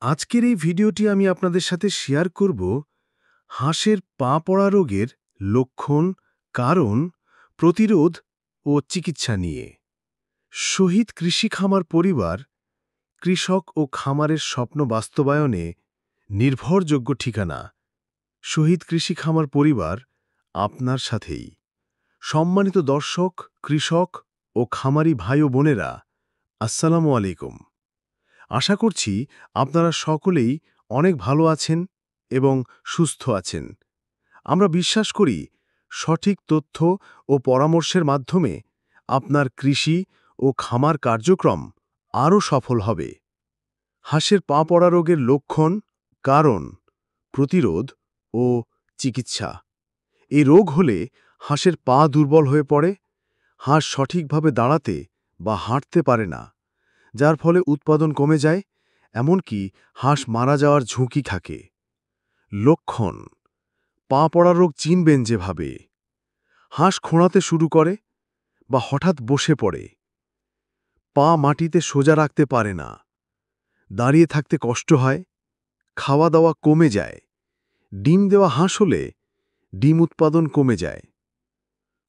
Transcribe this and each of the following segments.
আজকের এই ভিডিওটি আমি আপনাদের সাথে শেয়ার করব হাঁসের পা পড়া রোগের লক্ষণ, কারণ, প্রতিরোধ ও চিকিৎসা নিয়ে। শহীদ কৃষি খামার পরিবার কৃষক ও খামারের স্বপ্ন বাস্তবায়নে নির্ভরযোগ্য ঠিকানা। শহীদ কৃষি খামার পরিবার আপনার সাথেই। সম্মানিত দর্শক, কৃষক ও খামারি ভাই ও বোনেরা, আসসালামু আলাইকুম। আশা করছি আপনারা সকলেই অনেক ভালো আছেন এবং সুস্থ আছেন। আমরা বিশ্বাস করি সঠিক তথ্য ও পরামর্শের মাধ্যমে আপনার কৃষি ও খামার কার্যক্রম আরও সফল হবে। হাঁসের পা পড়া রোগের লক্ষণ, কারণ, প্রতিরোধ ও চিকিৎসা। এই রোগ হলে হাঁসের পা দুর্বল হয়ে পড়ে, হাঁস সঠিকভাবে দাঁড়াতে বা হাঁটতে পারে না, যার ফলে উৎপাদন কমে যায়, এমনকি হাঁস মারা যাওয়ার ঝুঁকি থাকে। লক্ষণ: পা পড়া রোগ চিনবেন যেভাবে হাঁস খোঁড়াতে শুরু করে বা হঠাৎ বসে পড়ে, পা মাটিতে সোজা রাখতে পারে না, দাঁড়িয়ে থাকতে কষ্ট হয়, খাওয়া দাওয়া কমে যায়, ডিম দেওয়া হাঁস হলে ডিম উৎপাদন কমে যায়,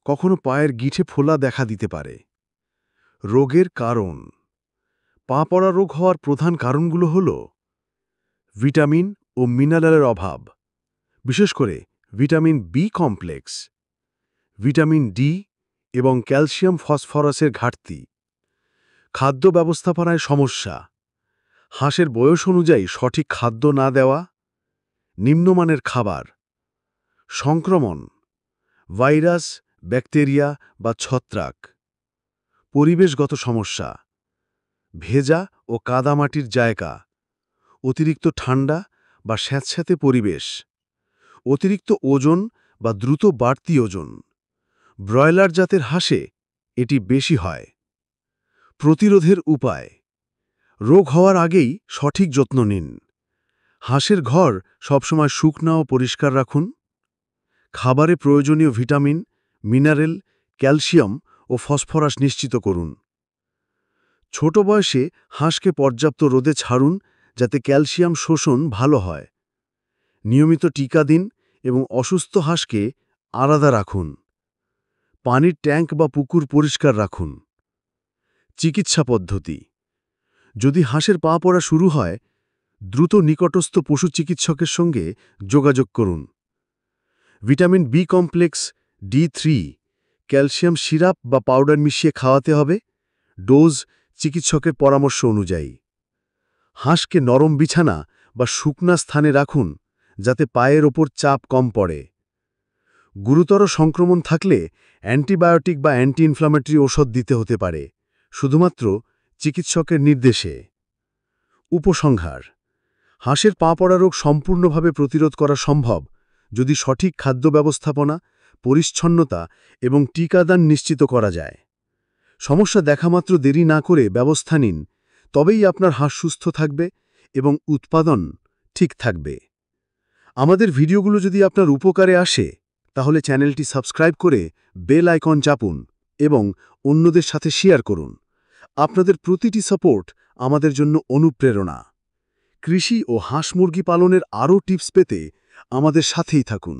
কখনো পায়ের গিঁঠে ফোলা দেখা দিতে পারে। রোগের কারণ: পা পড়া রোগ হওয়ার প্রধান কারণগুলো হল ভিটামিন ও মিনারেলের অভাব, বিশেষ করে vitamin B complex, vitamin D এবং ক্যালসিয়াম ফসফরাসের ঘাটতি, খাদ্য ব্যবস্থাপনায় সমস্যা, হাঁসের বয়স অনুযায়ী সঠিক খাদ্য না দেওয়া, নিম্নমানের খাবার, সংক্রমণ, ভাইরাস, ব্যাকটেরিয়া বা ছত্রাক, পরিবেশগত সমস্যা, ভেজা ও কাদামাটির জায়গা, অতিরিক্ত ঠান্ডা বা স্যাঁতস্যাঁতে পরিবেশ, অতিরিক্ত ওজন বা দ্রুত বাড়তি ওজন। ব্রয়লার জাতের হাঁসে এটি বেশি হয়। প্রতিরোধের উপায়: রোগ হওয়ার আগেই সঠিক যত্ন নিন। হাঁসের ঘর সবসময় শুকনো ও পরিষ্কার রাখুন। খাবারে প্রয়োজনীয় ভিটামিন, মিনারেল, ক্যালসিয়াম ও ফসফরাস নিশ্চিত করুন। ছোট বয়সে হাঁসকে পর্যাপ্ত রোদে ছাড়ুন যাতে ক্যালসিয়াম শোষণ ভালো হয়। নিয়মিত টিকা দিন এবং অসুস্থ হাঁসকে আলাদা রাখুন। পানির ট্যাঙ্ক বা পুকুর পরিষ্কার রাখুন। চিকিৎসা পদ্ধতি: যদি হাঁসের পা পড়া শুরু হয়, দ্রুত নিকটস্থ পশু চিকিৎসকের সঙ্গে যোগাযোগ করুন। Vitamin B complex, D3, calcium syrup বা পাউডার মিশিয়ে খাওয়াতে হবে, ডোজ চিকিৎসকের পরামর্শ অনুযায়ী। হাঁসকে নরম বিছানা বা শুকনা স্থানে রাখুন যাতে পায়ের ওপর চাপ কম পড়ে। গুরুতর সংক্রমণ থাকলে অ্যান্টিবায়োটিক বা অ্যান্টি ইনফ্ল্যামেটরি ওষুধ দিতে হতে পারে, শুধুমাত্র চিকিৎসকের নির্দেশে। উপসংহার: হাঁসের পা পড়া রোগ সম্পূর্ণভাবে প্রতিরোধ করা সম্ভব যদি সঠিক খাদ্য ব্যবস্থাপনা, পরিচ্ছন্নতা এবং টিকাদান নিশ্চিত করা যায়। সমস্যা দেখামাত্র দেরি না করে ব্যবস্থা নিন, তবেই আপনার হাঁস সুস্থ থাকবে এবং উৎপাদন ঠিক থাকবে। আমাদের ভিডিওগুলো যদি আপনার উপকারে আসে, তাহলে চ্যানেলটি সাবস্ক্রাইব করে বেল আইকন চাপুন এবং অন্যদের সাথে শেয়ার করুন। আপনাদের প্রতিটি সাপোর্ট আমাদের জন্য অনুপ্রেরণা। কৃষি ও হাঁস মুরগি পালনের আরও টিপস পেতে আমাদের সাথেই থাকুন।